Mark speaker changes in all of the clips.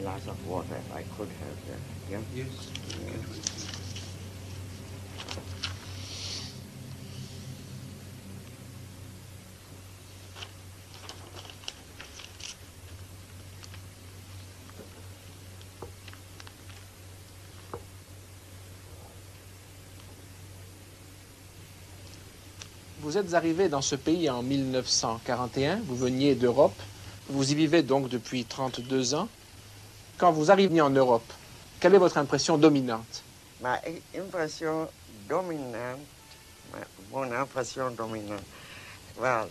Speaker 1: glass of water if I could have that. Yeah?
Speaker 2: Yes.
Speaker 3: Vous êtes arrivé dans ce pays en 1941, vous veniez d'Europe, vous y vivez donc depuis 32 ans. Quand vous arrivez en Europe, quelle est votre impression dominante?
Speaker 1: Mon impression dominante, well,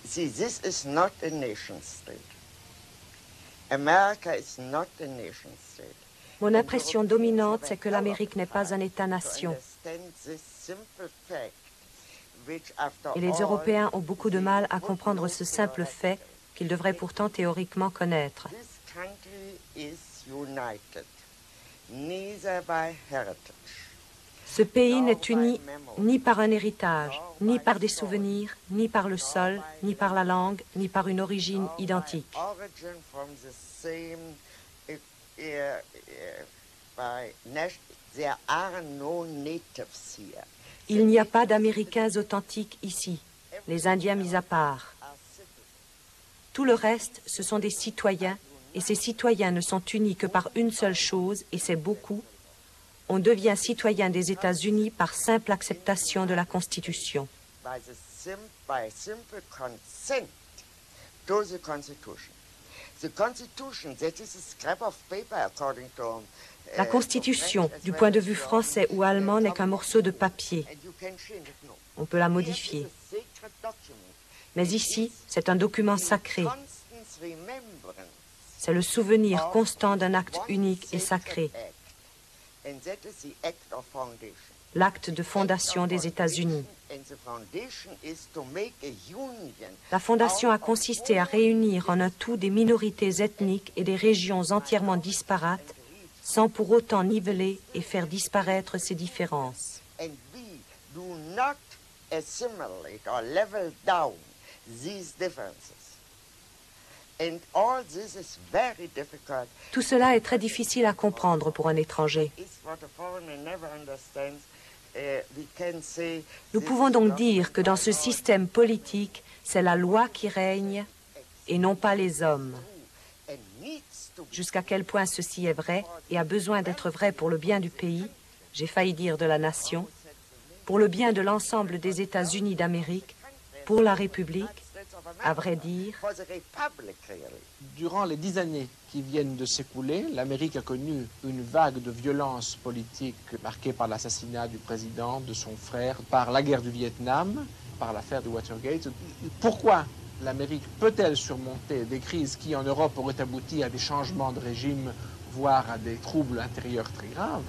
Speaker 1: see, this is not a nation state. America is not a nation state.
Speaker 4: Mon impression dominante, c'est que l'Amérique n'est pas un État-nation. Et les Européens ont beaucoup de mal à comprendre ce simple fait qu'ils devraient pourtant théoriquement connaître. Ce pays n'est uni ni par un héritage, ni par des souvenirs, ni par le sol, ni par la langue, ni par une origine identique. Il n'y a pas d'Américains authentiques ici, les Indiens mis à part. Tout le reste, ce sont des citoyens, et ces citoyens ne sont unis que par une seule chose, et c'est beaucoup. On devient citoyen des États-Unis par simple acceptation de la Constitution. La Constitution, du point de vue français ou allemand, n'est qu'un morceau de papier. On peut la modifier. Mais ici, c'est un document sacré. C'est le souvenir constant d'un acte unique et sacré. L'acte de fondation des États-Unis. La fondation a consisté à réunir en un tout des minorités ethniques et des régions entièrement disparates, sans pour autant niveler et faire disparaître ces différences. Tout cela est très difficile à comprendre pour un étranger. Nous pouvons donc dire que dans ce système politique, c'est la loi qui règne et non pas les hommes. Jusqu'à quel point ceci est vrai et a besoin d'être vrai pour le bien du pays, j'ai failli dire de la nation, pour le bien de l'ensemble des États-Unis d'Amérique, pour la République, à vrai dire.
Speaker 3: Durant les 10 années qui viennent de s'écouler, l'Amérique a connu une vague de violence politique marquée par l'assassinat du président, de son frère, par la guerre du Vietnam, par l'affaire du Watergate. Pourquoi l'Amérique peut-elle surmonter des crises qui, en Europe, auraient abouti à des changements de régime, voire à des troubles intérieurs très graves?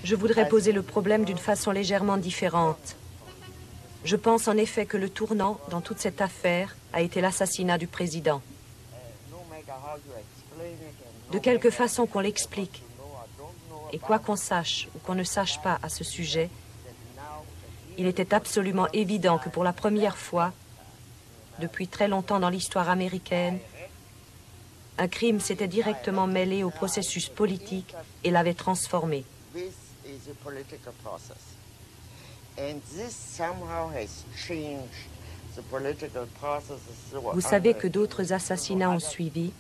Speaker 4: Je voudrais poser le problème d'une façon légèrement différente. Je pense en effet que le tournant dans toute cette affaire a été l'assassinat du président. De quelque façon qu'on l'explique, et quoi qu'on sache ou qu'on ne sache pas à ce sujet, il était absolument évident que pour la première fois, depuis très longtemps dans l'histoire américaine, un crime s'était directement mêlé au processus politique et l'avait transformé. Vous savez que d'autres assassinats ont suivi.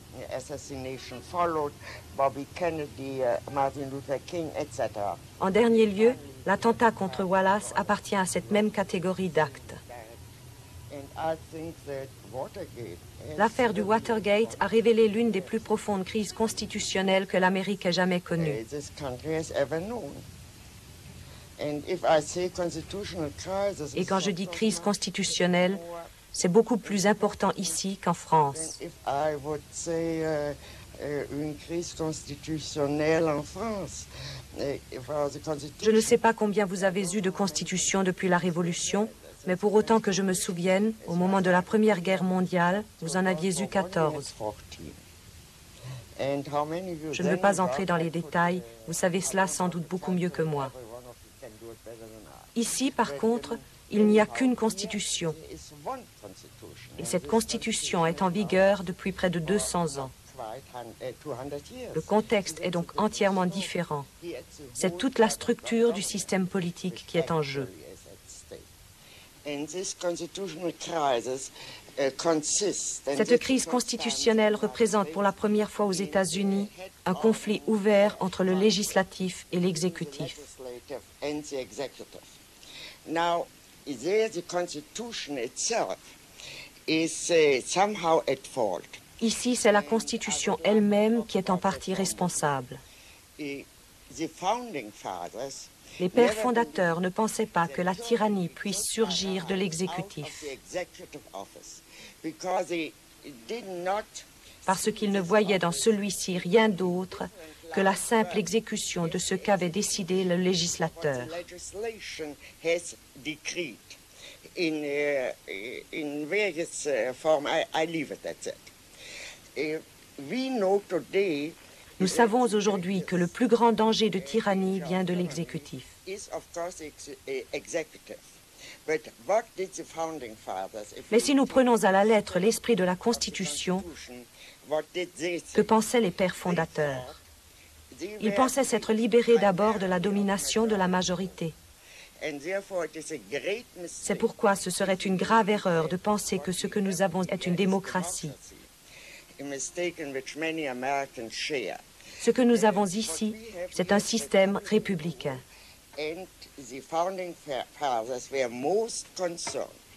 Speaker 4: En dernier lieu, l'attentat contre Wallace appartient à cette même catégorie d'actes. L'affaire du Watergate a révélé l'une des plus profondes crises constitutionnelles que l'Amérique ait jamais connue. Et quand je dis crise constitutionnelle, c'est beaucoup plus important ici qu'en France.
Speaker 1: Une crise constitutionnelle en France.
Speaker 4: Je ne sais pas combien vous avez eu de constitutions depuis la Révolution, mais pour autant que je me souvienne, au moment de la Première Guerre mondiale, vous en aviez eu 14. Je ne veux pas entrer dans les détails, vous savez cela sans doute beaucoup mieux que moi. Ici, par contre, il n'y a qu'une constitution. Et cette constitution est en vigueur depuis près de 200 ans. Le contexte est donc entièrement différent. C'est toute la structure du système politique qui est en jeu. Cette crise constitutionnelle représente pour la première fois aux États-Unis un conflit ouvert entre le législatif et l'exécutif. Ici, c'est la Constitution elle-même qui est en partie responsable. Les pères fondateurs ne pensaient pas que la tyrannie puisse surgir de l'exécutif, parce qu'ils ne voyaient dans celui-ci rien d'autre que la simple exécution de ce qu'avait décidé le législateur. Nous savons aujourd'hui que le plus grand danger de tyrannie vient de l'exécutif. Mais si nous prenons à la lettre l'esprit de la Constitution, que pensaient les pères fondateurs? Ils pensaient s'être libérés d'abord de la domination de la majorité. C'est pourquoi ce serait une grave erreur de penser que ce que nous avons est une démocratie. Ce que nous avons ici, c'est un système républicain.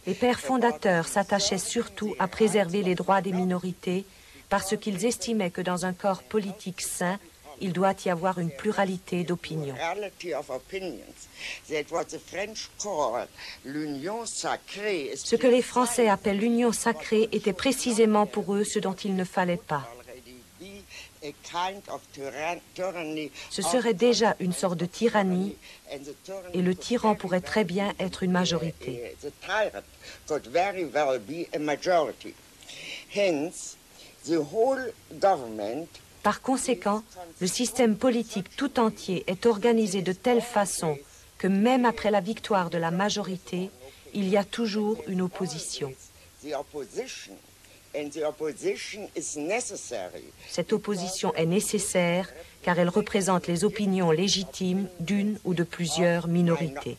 Speaker 4: Les pères fondateurs s'attachaient surtout à préserver les droits des minorités parce qu'ils estimaient que dans un corps politique sain, il doit y avoir une pluralité d'opinions. Ce que les Français appellent l'union sacrée était précisément pour eux ce dont il ne fallait pas. Ce serait déjà une sorte de tyrannie et le tyran pourrait très bien être une majorité. Par conséquent, le système politique tout entier est organisé de telle façon que même après la victoire de la majorité, il y a toujours une opposition. Cette opposition est nécessaire car elle représente les opinions légitimes d'une ou de plusieurs minorités.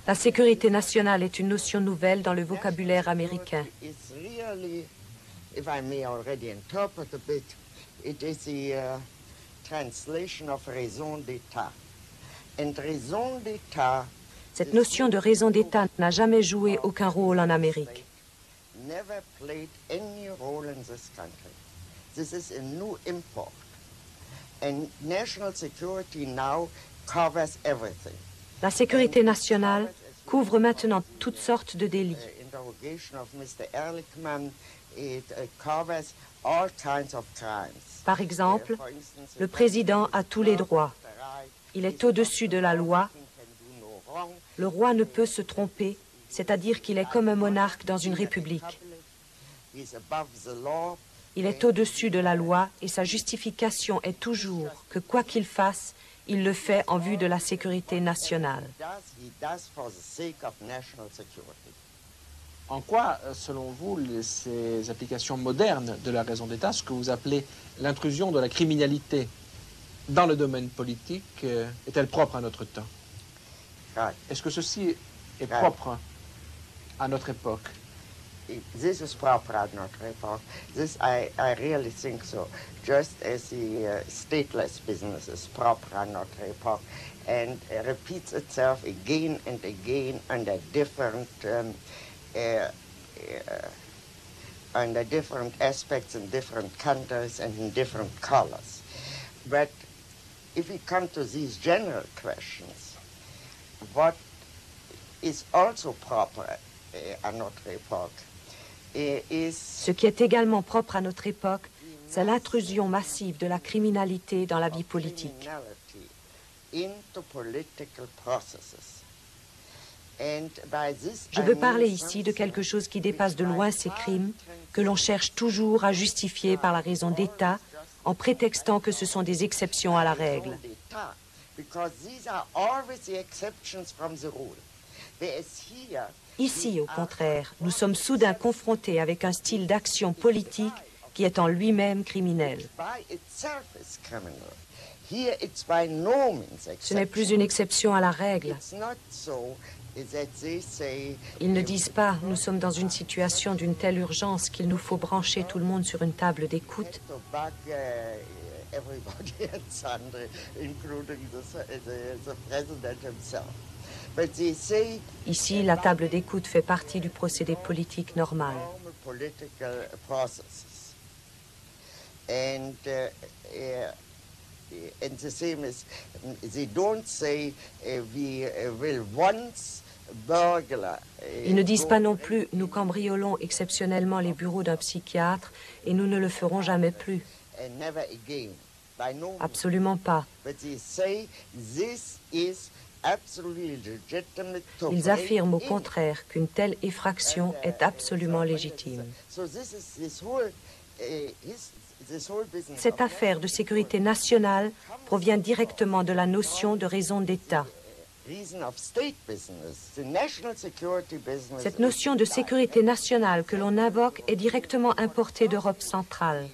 Speaker 4: La sécurité nationale est une notion nouvelle dans le vocabulaire américain. Cette notion de raison d'État n'a jamais joué aucun rôle en Amérique. La sécurité nationale couvre maintenant toutes sortes de délits. Par exemple, le président a tous les droits. Il est au-dessus de la loi. Le roi ne peut se tromper, c'est-à-dire qu'il est comme un monarque dans une république. Il est au-dessus de la loi et sa justification est toujours que quoi qu'il fasse, il le fait en vue de la sécurité nationale.
Speaker 3: En quoi, selon vous, ces applications modernes de la raison d'État, ce que vous appelez l'intrusion de la criminalité dans le domaine politique, est-elle propre à notre temps? Est-ce que ceci est propre à notre époque?
Speaker 1: This is proper at notre époque. This, I really think so. Just as the stateless business is proper at notre époque and repeats itself again and again under different aspects in different countries and in different colors. But if we come to these general questions, what is also proper à notre époque?
Speaker 4: Ce qui est également propre à notre époque, c'est l'intrusion massive de la criminalité dans la vie politique. Je veux parler ici de quelque chose qui dépasse de loin ces crimes, que l'on cherche toujours à justifier par la raison d'État, en prétextant que ce sont des exceptions à la règle. Ici, au contraire, nous sommes soudain confrontés avec un style d'action politique qui est en lui-même criminel. Ce n'est plus une exception à la règle. Ils ne disent pas « nous sommes dans une situation d'une telle urgence qu'il nous faut brancher tout le monde sur une table d'écoute ». Ici, la table d'écoute fait partie du procédé politique normal. Ils ne disent pas non plus « nous cambriolons exceptionnellement les bureaux d'un psychiatre et nous ne le ferons jamais plus ». Absolument pas. Ils affirment au contraire qu'une telle effraction est absolument légitime. Cette affaire de sécurité nationale provient directement de la notion de raison d'État. Cette notion de sécurité nationale que l'on invoque est directement importée d'Europe centrale.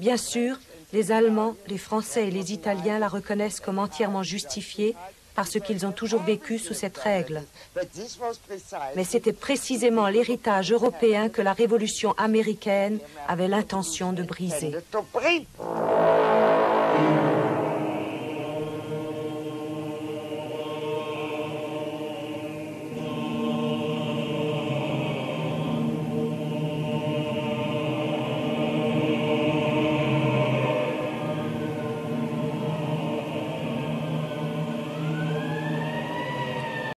Speaker 4: Bien sûr, les Allemands, les Français et les Italiens la reconnaissent comme entièrement justifiée parce qu'ils ont toujours vécu sous cette règle. Mais c'était précisément l'héritage européen que la révolution américaine avait l'intention de briser.